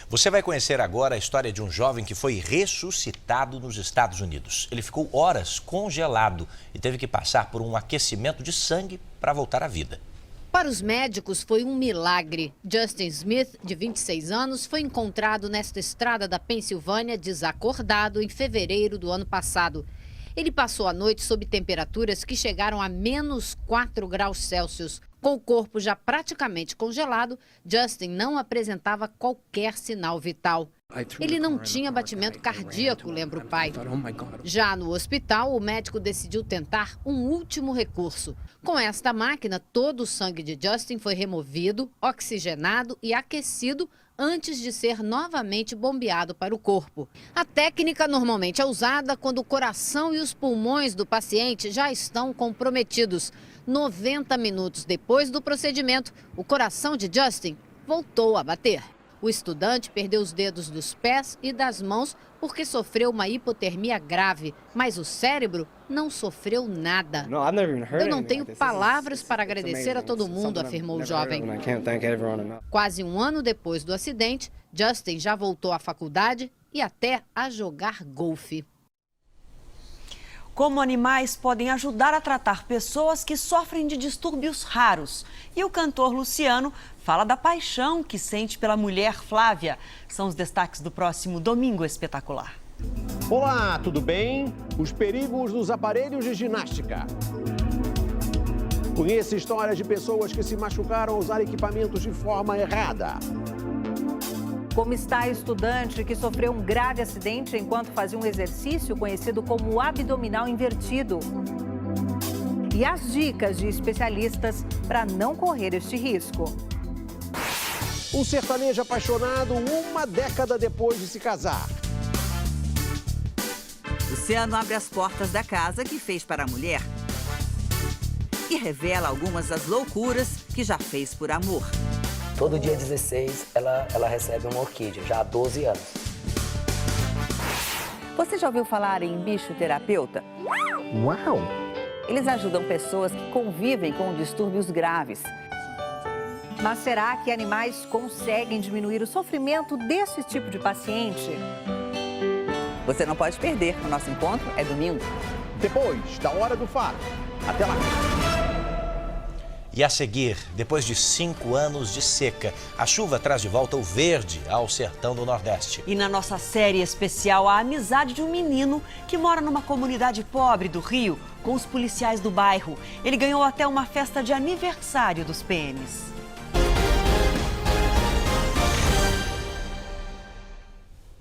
Você vai conhecer agora a história de um jovem que foi ressuscitado nos Estados Unidos. Ele ficou horas congelado e teve que passar por um aquecimento de sangue para voltar à vida. Para os médicos, foi um milagre. Justin Smith, de 26 anos, foi encontrado nesta estrada da Pensilvânia desacordado em fevereiro do ano passado. Ele passou a noite sob temperaturas que chegaram a menos 4 graus Celsius. Com o corpo já praticamente congelado, Justin não apresentava qualquer sinal vital. Ele não tinha batimento cardíaco, lembra o pai. Já no hospital, o médico decidiu tentar um último recurso. Com esta máquina, todo o sangue de Justin foi removido, oxigenado e aquecido antes de ser novamente bombeado para o corpo. A técnica normalmente é usada quando o coração e os pulmões do paciente já estão comprometidos. 90 minutos depois do procedimento, o coração de Justin voltou a bater. O estudante perdeu os dedos dos pés e das mãos porque sofreu uma hipotermia grave, mas o cérebro não sofreu nada. Eu não tenho palavras para agradecer a todo mundo, afirmou o jovem. Quase um ano depois do acidente, Justin já voltou à faculdade e até a jogar golfe. Como animais podem ajudar a tratar pessoas que sofrem de distúrbios raros. E o cantor Luciano fala da paixão que sente pela mulher Flávia. São os destaques do próximo Domingo Espetacular. Olá, tudo bem? Os perigos dos aparelhos de ginástica. Conheça histórias de pessoas que se machucaram ao usar equipamentos de forma errada. Como está a estudante que sofreu um grave acidente enquanto fazia um exercício conhecido como abdominal invertido. E as dicas de especialistas para não correr este risco. Um sertanejo apaixonado uma década depois de se casar. Luciano abre as portas da casa que fez para a mulher e revela algumas das loucuras que já fez por amor. Todo dia 16 ela recebe uma orquídea, já há 12 anos. Você já ouviu falar em bicho-terapeuta? Uau! Eles ajudam pessoas que convivem com distúrbios graves. Mas será que animais conseguem diminuir o sofrimento desse tipo de paciente? Você não pode perder. O nosso encontro é domingo. Depois da Hora do Faro. Até lá! E a seguir, depois de 5 anos de seca, a chuva traz de volta o verde ao sertão do Nordeste. E na nossa série especial, a amizade de um menino que mora numa comunidade pobre do Rio com os policiais do bairro. Ele ganhou até uma festa de aniversário dos PMs.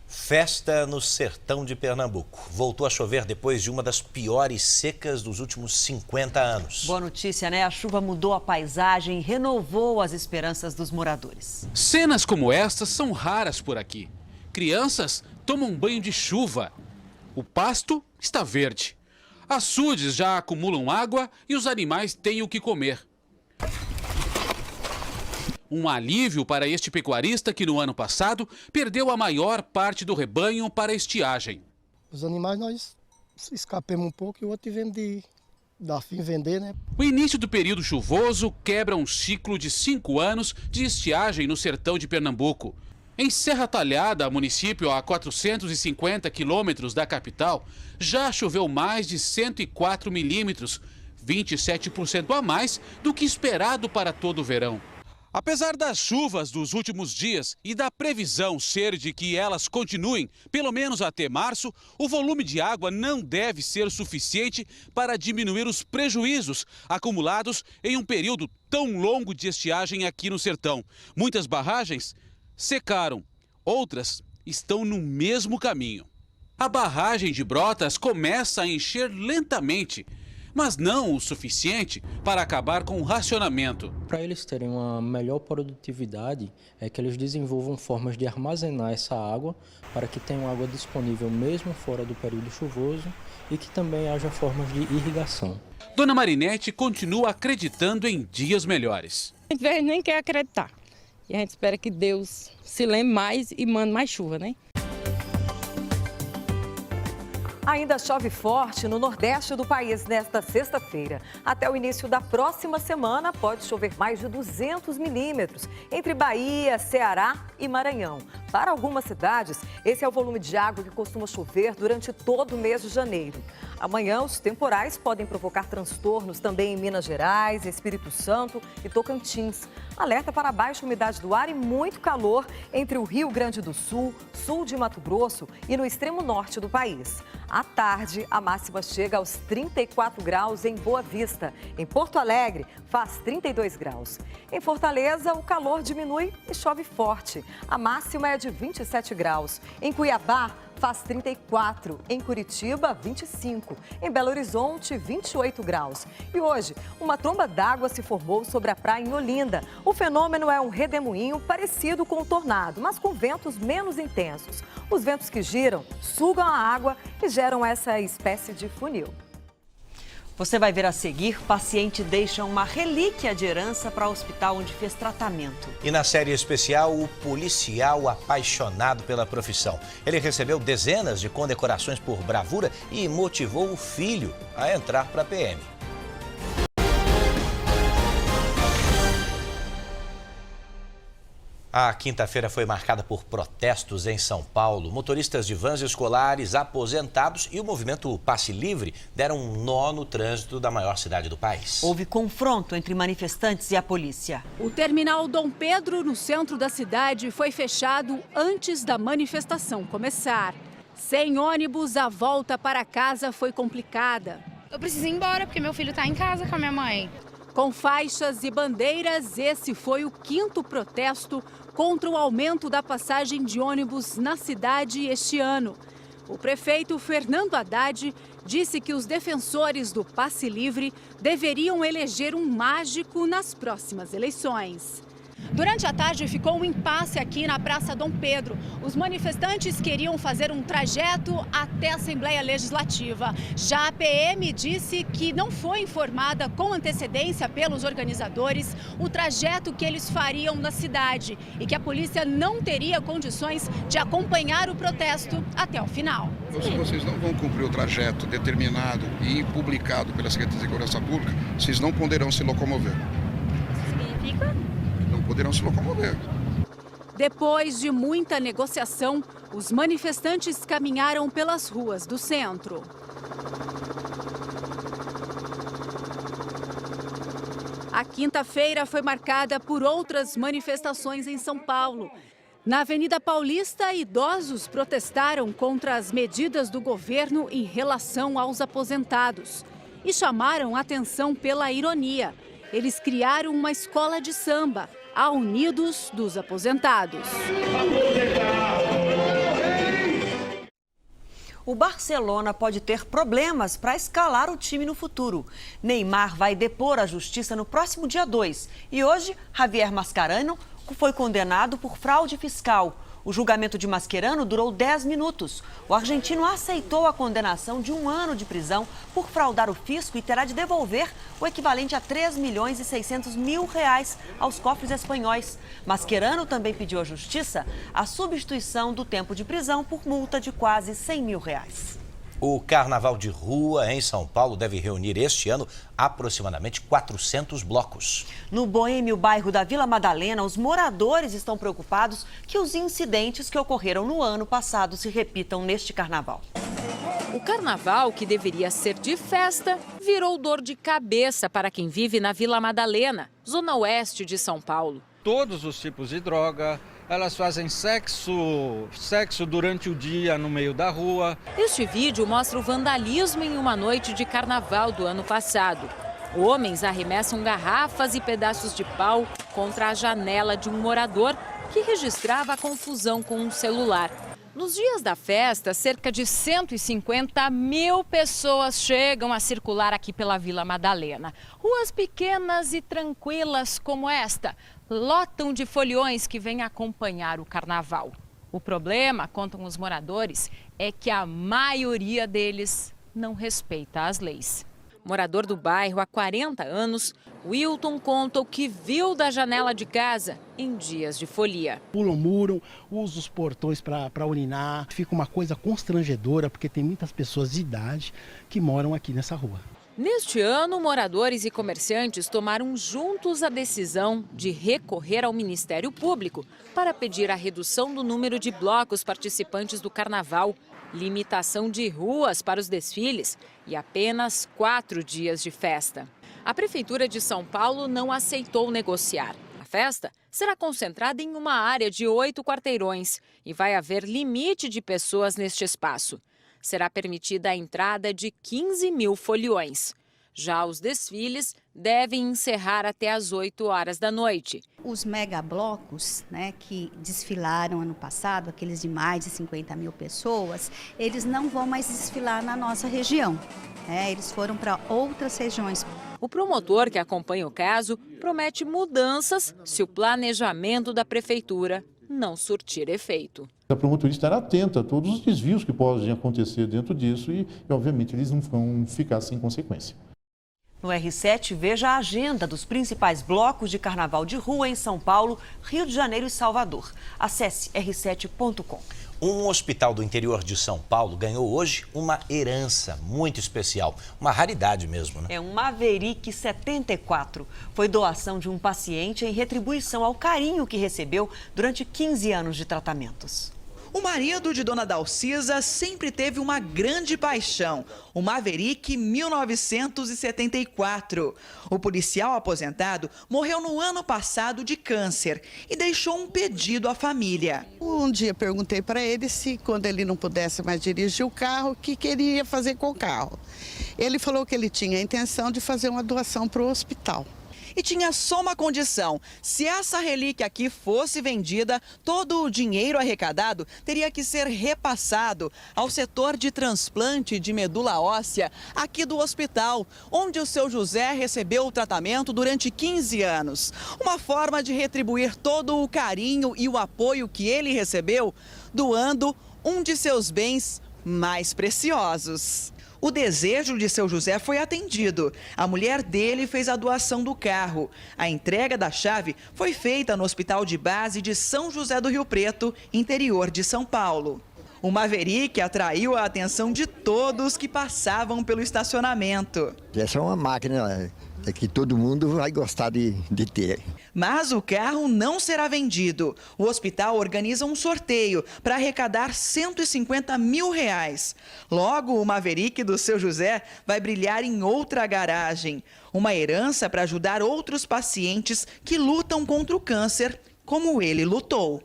Festa no sertão de Pernambuco. Voltou a chover depois de uma das piores secas dos últimos 50 anos. Boa notícia, né? A chuva mudou a paisagem e renovou as esperanças dos moradores. Cenas como estas são raras por aqui. Crianças tomam banho de chuva. O pasto está verde. Açudes já acumulam água e os animais têm o que comer. Um alívio para este pecuarista que no ano passado perdeu a maior parte do rebanho para a estiagem. Os animais nós escapemos um pouco e o outro vende, dá fim vender, né? O início do período chuvoso quebra um ciclo de 5 anos de estiagem no sertão de Pernambuco. Em Serra Talhada, município a 450 quilômetros da capital, já choveu mais de 104 milímetros, 27% a mais do que esperado para todo o verão. Apesar das chuvas dos últimos dias e da previsão ser de que elas continuem pelo menos até março, o volume de água não deve ser suficiente para diminuir os prejuízos acumulados em um período tão longo de estiagem aqui no sertão. Muitas barragens secaram, outras estão no mesmo caminho. A barragem de Brotas começa a encher lentamente, mas não o suficiente para acabar com o racionamento. Para eles terem uma melhor produtividade, é que eles desenvolvam formas de armazenar essa água para que tenham água disponível mesmo fora do período chuvoso e que também haja formas de irrigação. Dona Marinete continua acreditando em dias melhores. A gente nem quer acreditar. E a gente espera que Deus se lembre mais e mande mais chuva, né? Ainda chove forte no nordeste do país nesta sexta-feira. Até o início da próxima semana pode chover mais de 200 milímetros entre Bahia, Ceará e Maranhão. Para algumas cidades, esse é o volume de água que costuma chover durante todo o mês de janeiro. Amanhã, os temporais podem provocar transtornos também em Minas Gerais, Espírito Santo e Tocantins. Alerta para baixa umidade do ar e muito calor entre o Rio Grande do Sul, sul de Mato Grosso e no extremo norte do país. À tarde, a máxima chega aos 34 graus em Boa Vista. Em Porto Alegre, faz 32 graus. Em Fortaleza, o calor diminui e chove forte. A máxima é de 27 graus. Em Cuiabá, faz 34. Em Curitiba, 25. Em Belo Horizonte, 28 graus. E hoje, uma tromba d'água se formou sobre a praia em Olinda. O fenômeno é um redemoinho parecido com um tornado, mas com ventos menos intensos. Os ventos que giram sugam a água e geram essa espécie de funil. Você vai ver a seguir, paciente deixa uma relíquia de herança para o hospital onde fez tratamento. E na série especial, o policial apaixonado pela profissão. Ele recebeu dezenas de condecorações por bravura e motivou o filho a entrar para a PM. A quinta-feira foi marcada por protestos em São Paulo. Motoristas de vans escolares, aposentados e o movimento Passe Livre deram um nó no trânsito da maior cidade do país. Houve confronto entre manifestantes e a polícia. O terminal Dom Pedro, no centro da cidade, foi fechado antes da manifestação começar. Sem ônibus, a volta para casa foi complicada. Eu preciso ir embora porque meu filho está em casa com a minha mãe. Com faixas e bandeiras, esse foi o quinto protesto contra o aumento da passagem de ônibus na cidade este ano. O prefeito Fernando Haddad disse que os defensores do passe livre deveriam eleger um mágico nas próximas eleições. Durante a tarde ficou um impasse aqui na Praça Dom Pedro. Os manifestantes queriam fazer um trajeto até a Assembleia Legislativa. Já a PM disse que não foi informada com antecedência pelos organizadores o trajeto que eles fariam na cidade e que a polícia não teria condições de acompanhar o protesto até o final. Se vocês não vão cumprir o trajeto determinado e publicado pela Secretaria de Segurança Pública, vocês não poderão se locomover. Significa? Poderão se locomover. Depois de muita negociação, os manifestantes caminharam pelas ruas do centro. A quinta-feira foi marcada por outras manifestações em São Paulo. Na Avenida Paulista, idosos protestaram contra as medidas do governo em relação aos aposentados e chamaram atenção pela ironia. Eles criaram uma escola de samba, a Unidos dos Aposentados. O Barcelona pode ter problemas para escalar o time no futuro. Neymar vai depor à justiça no próximo dia 2. E hoje, Javier Mascherano foi condenado por fraude fiscal. O julgamento de Mascherano durou 10 minutos. O argentino aceitou a condenação de 1 ano de prisão por fraudar o fisco e terá de devolver o equivalente a 3.600.000 reais aos cofres espanhóis. Mascherano também pediu à justiça a substituição do tempo de prisão por multa de quase 100 mil reais. O Carnaval de Rua em São Paulo deve reunir este ano aproximadamente 400 blocos. No boêmio bairro da Vila Madalena, os moradores estão preocupados que os incidentes que ocorreram no ano passado se repitam neste carnaval. O carnaval, que deveria ser de festa, virou dor de cabeça para quem vive na Vila Madalena, zona oeste de São Paulo. Todos os tipos de droga. Elas fazem sexo durante o dia no meio da rua. Este vídeo mostra o vandalismo em uma noite de carnaval do ano passado. Homens arremessam garrafas e pedaços de pau contra a janela de um morador que registrava a confusão com um celular. Nos dias da festa, cerca de 150 mil pessoas chegam a circular aqui pela Vila Madalena. Ruas pequenas e tranquilas como esta lotam de foliões que vêm acompanhar o carnaval. O problema, contam os moradores, é que a maioria deles não respeita as leis. Morador do bairro há 40 anos, Wilton conta o que viu da janela de casa em dias de folia. Pulam muro, usam os portões para urinar. Fica uma coisa constrangedora porque tem muitas pessoas de idade que moram aqui nessa rua. Neste ano, moradores e comerciantes tomaram juntos a decisão de recorrer ao Ministério Público para pedir a redução do número de blocos participantes do Carnaval, limitação de ruas para os desfiles e apenas 4 dias de festa. A Prefeitura de São Paulo não aceitou negociar. A festa será concentrada em uma área de 8 quarteirões e vai haver limite de pessoas neste espaço. Será permitida a entrada de 15 mil foliões. Já os desfiles devem encerrar até às 8 horas da noite. Os megablocos, que desfilaram ano passado, aqueles de mais de 50 mil pessoas, eles não vão mais desfilar na nossa região. Eles foram para outras regiões. O promotor que acompanha o caso promete mudanças se o planejamento da Prefeitura não surtir efeito. A promotoria estará atenta a todos os desvios que podem acontecer dentro disso e obviamente, eles não vão ficar sem consequência. No R7, veja a agenda dos principais blocos de carnaval de rua em São Paulo, Rio de Janeiro e Salvador. Acesse r7.com. Um hospital do interior de São Paulo ganhou hoje uma herança muito especial. Uma raridade mesmo, né? É um Maverick 74. Foi doação de um paciente em retribuição ao carinho que recebeu durante 15 anos de tratamentos. O marido de Dona Dalcisa sempre teve uma grande paixão, o Maverick 1974. O policial aposentado morreu no ano passado de câncer e deixou um pedido à família. Um dia perguntei para ele se, quando ele não pudesse mais dirigir o carro, o que queria fazer com o carro. Ele falou que ele tinha a intenção de fazer uma doação para o hospital. E tinha só uma condição: se essa relíquia aqui fosse vendida, todo o dinheiro arrecadado teria que ser repassado ao setor de transplante de medula óssea aqui do hospital, onde o seu José recebeu o tratamento durante 15 anos. Uma forma de retribuir todo o carinho e o apoio que ele recebeu, doando um de seus bens mais preciosos. O desejo de seu José foi atendido. A mulher dele fez a doação do carro. A entrega da chave foi feita no Hospital de Base de São José do Rio Preto, interior de São Paulo. O Maverick atraiu a atenção de todos que passavam pelo estacionamento. Essa é uma máquina que todo mundo vai gostar de ter. Mas o carro não será vendido. O hospital organiza um sorteio para arrecadar R$150 mil. Logo, o Maverick do seu José vai brilhar em outra garagem. Uma herança para ajudar outros pacientes que lutam contra o câncer, como ele lutou.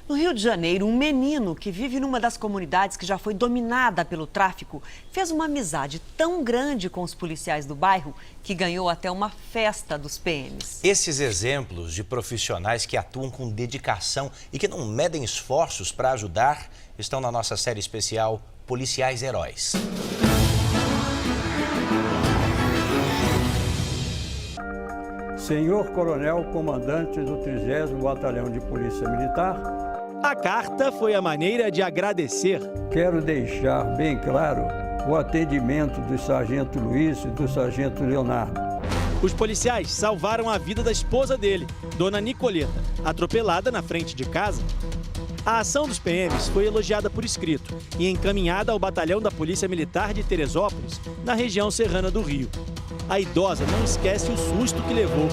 No Rio de Janeiro, um menino que vive numa das comunidades que já foi dominada pelo tráfico fez uma amizade tão grande com os policiais do bairro que ganhou até uma festa dos PMs. Esses exemplos de profissionais que atuam com dedicação e que não medem esforços para ajudar estão na nossa série especial Policiais Heróis. Senhor Coronel, comandante do 30º Batalhão de Polícia Militar. A carta foi a maneira de agradecer. Quero deixar bem claro o atendimento do Sargento Luiz e do Sargento Leonardo. Os policiais salvaram a vida da esposa dele, Dona Nicoleta, atropelada na frente de casa. A ação dos PMs foi elogiada por escrito e encaminhada ao batalhão da Polícia Militar de Teresópolis, na região serrana do Rio. A idosa não esquece o susto que levou.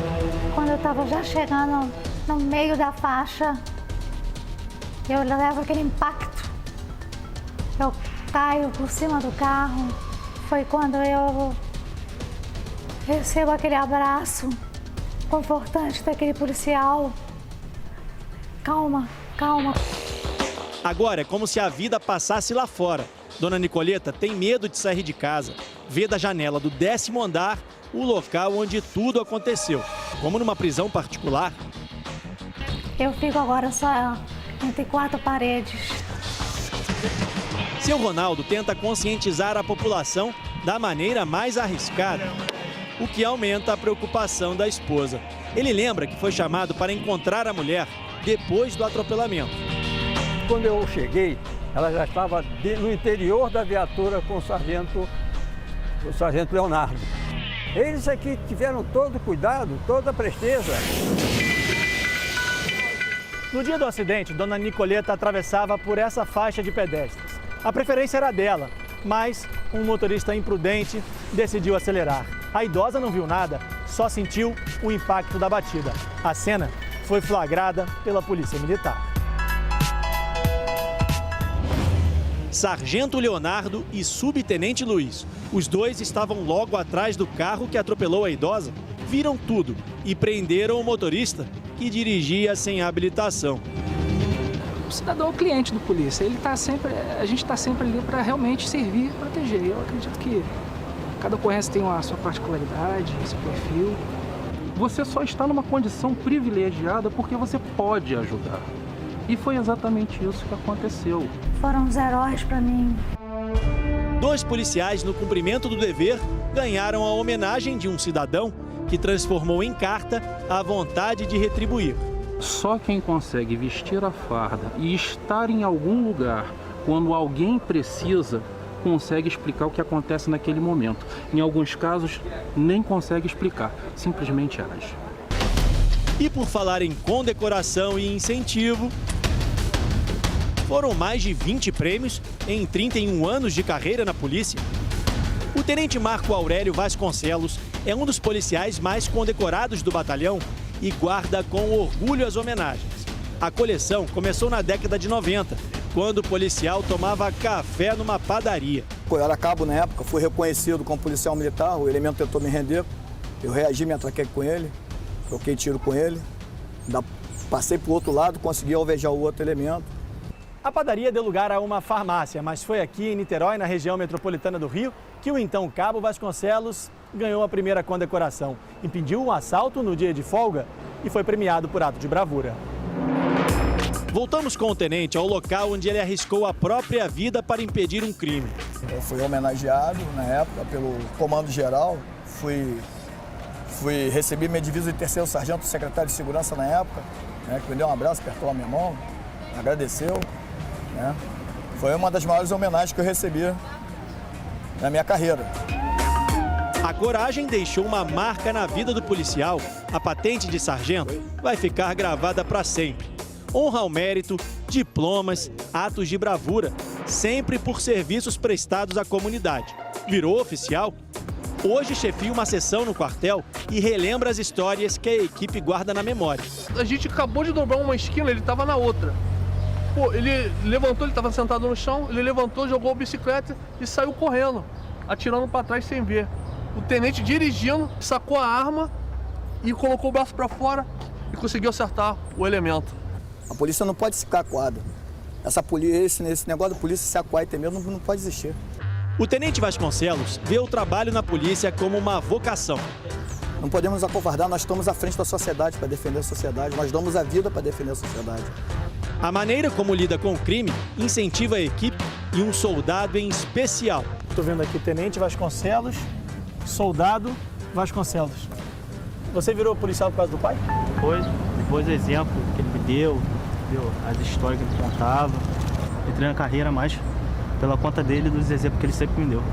Quando eu estava já chegando no meio da faixa, eu levo aquele impacto. Eu caio por cima do carro. Foi quando eu recebo aquele abraço confortante daquele policial. Calma, calma. Agora é como se a vida passasse lá fora. Dona Nicoleta tem medo de sair de casa. Vê da janela do 10º andar o local onde tudo aconteceu. Como numa prisão particular. Eu fico agora só entre 4 paredes. Seu Ronaldo tenta conscientizar a população da maneira mais arriscada, o que aumenta a preocupação da esposa. Ele lembra que foi chamado para encontrar a mulher depois do atropelamento. Quando eu cheguei, ela já estava no interior da viatura com o sargento Leonardo. Eles aqui tiveram todo o cuidado, toda a presteza. No dia do acidente, Dona Nicoleta atravessava por essa faixa de pedestres. A preferência era dela, mas um motorista imprudente decidiu acelerar. A idosa não viu nada, só sentiu o impacto da batida. A cena foi flagrada pela Polícia Militar. Sargento Leonardo e Subtenente Luiz. Os dois estavam logo atrás do carro que atropelou a idosa, viram tudo e prenderam o motorista que dirigia sem habilitação. O cidadão é o cliente do polícia, a gente está sempre ali para realmente servir e proteger. Eu acredito que cada ocorrência tem a sua particularidade, seu perfil. Você só está numa condição privilegiada porque você pode ajudar. E foi exatamente isso que aconteceu. Foram os heróis para mim. 2 policiais, no cumprimento do dever, ganharam a homenagem de um cidadão que transformou em carta a vontade de retribuir. Só quem consegue vestir a farda e estar em algum lugar quando alguém precisa, consegue explicar o que acontece naquele momento. Em alguns casos, nem consegue explicar, simplesmente age. E por falar em condecoração e incentivo, foram mais de 20 prêmios em 31 anos de carreira na polícia. O tenente Marco Aurélio Vasconcelos é um dos policiais mais condecorados do batalhão e guarda com orgulho as homenagens. A coleção começou na década de 90, quando o policial tomava café numa padaria. Eu era cabo na época, fui reconhecido como policial militar, o elemento tentou me render, eu reagi, me atraquei com ele, troquei tiro com ele, passei para o outro lado, consegui alvejar o outro elemento. A padaria deu lugar a uma farmácia, mas foi aqui em Niterói, na região metropolitana do Rio, que o então cabo Vasconcelos ganhou a primeira condecoração. Impediu um assalto no dia de folga e foi premiado por ato de bravura. Voltamos com o tenente ao local onde ele arriscou a própria vida para impedir um crime. Eu fui homenageado na época pelo Comando Geral, recebi minha divisa de 3º sargento, secretário de segurança na época, que me deu um abraço, apertou a minha mão, agradeceu. Foi uma das maiores homenagens que eu recebi na minha carreira. A coragem deixou uma marca na vida do policial. A patente de sargento vai ficar gravada para sempre. Honra ao mérito, diplomas, atos de bravura, sempre por serviços prestados à comunidade. Virou oficial? Hoje chefia uma sessão no quartel e relembra as histórias que a equipe guarda na memória. A gente acabou de dobrar uma esquina, ele estava na outra. Pô, ele levantou, ele estava sentado no chão, ele levantou, jogou a bicicleta e saiu correndo, atirando para trás sem ver. O tenente dirigindo, sacou a arma e colocou o braço para fora e conseguiu acertar o elemento. A polícia não pode ficar acuada. Esse negócio da polícia se acuar e ter medo não pode existir. O tenente Vasconcelos vê o trabalho na polícia como uma vocação. Não podemos nos acovardar, nós estamos à frente da sociedade para defender a sociedade, nós damos a vida para defender a sociedade. A maneira como lida com o crime incentiva a equipe e um soldado em especial. Estou vendo aqui tenente Vasconcelos, soldado Vasconcelos. Você virou policial por causa do pai? Depois do exemplo que ele me deu, as histórias que ele contava. Entrei na carreira mais pela conta dele e dos exemplos que ele sempre me deu.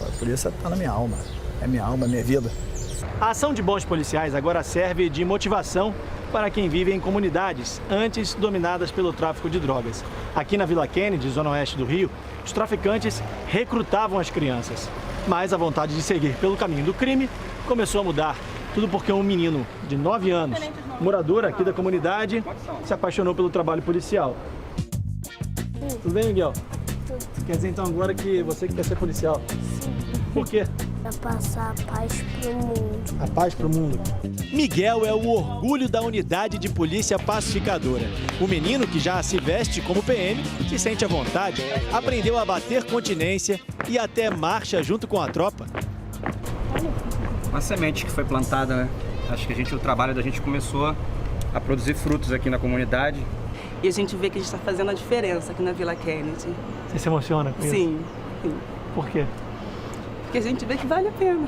A polícia está na minha alma, é minha alma, é minha vida. A ação de bons policiais agora serve de motivação para quem vive em comunidades antes dominadas pelo tráfico de drogas. Aqui na Vila Kennedy, zona oeste do Rio, os traficantes recrutavam as crianças. Mas a vontade de seguir pelo caminho do crime começou a mudar. Tudo porque um menino de 9 anos, morador aqui da comunidade, se apaixonou pelo trabalho policial. Tudo bem, Miguel? Quer dizer então agora que você quer ser policial? Sim. Por quê? Para passar a paz pro mundo. A paz pro mundo. Miguel é o orgulho da unidade de polícia pacificadora. O menino que já se veste como PM, se sente à vontade, aprendeu a bater continência e até marcha junto com a tropa. Uma semente que foi plantada, né? Acho que o trabalho da gente começou a produzir frutos aqui na comunidade. E a gente vê que a gente está fazendo a diferença aqui na Vila Kennedy. Você se emociona com isso? Sim. Por quê? Porque a gente vê que vale a pena.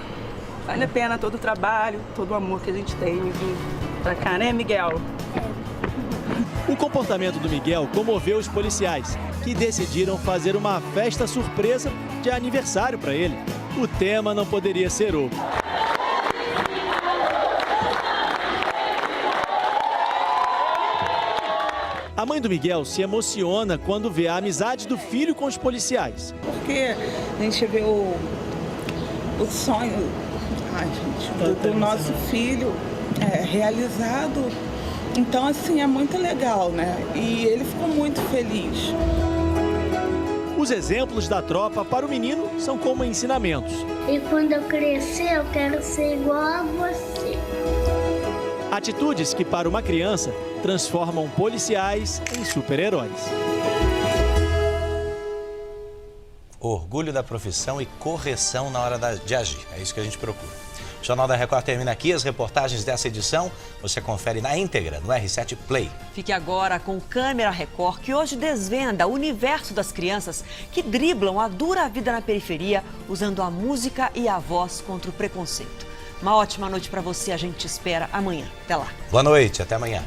Vale a pena todo o trabalho, todo o amor que a gente tem pra cá, né, Miguel? O comportamento do Miguel comoveu os policiais, que decidiram fazer uma festa surpresa de aniversário para ele. O tema não poderia ser outro. A mãe do Miguel se emociona quando vê a amizade do filho com os policiais. Porque a gente vê o sonho do nosso filho realizado. Então, assim, é muito legal, né? E ele ficou muito feliz. Os exemplos da tropa para o menino são como ensinamentos. E quando eu crescer, eu quero ser igual a você. Atitudes que, para uma criança, transformam policiais em super-heróis. Orgulho da profissão e correção na hora de agir. É isso que a gente procura. O Jornal da Record termina aqui. As reportagens dessa edição você confere na íntegra no R7 Play. Fique agora com Câmera Record, que hoje desvenda o universo das crianças que driblam a dura vida na periferia usando a música e a voz contra o preconceito. Uma ótima noite para você. A gente te espera amanhã. Até lá. Boa noite. Até amanhã.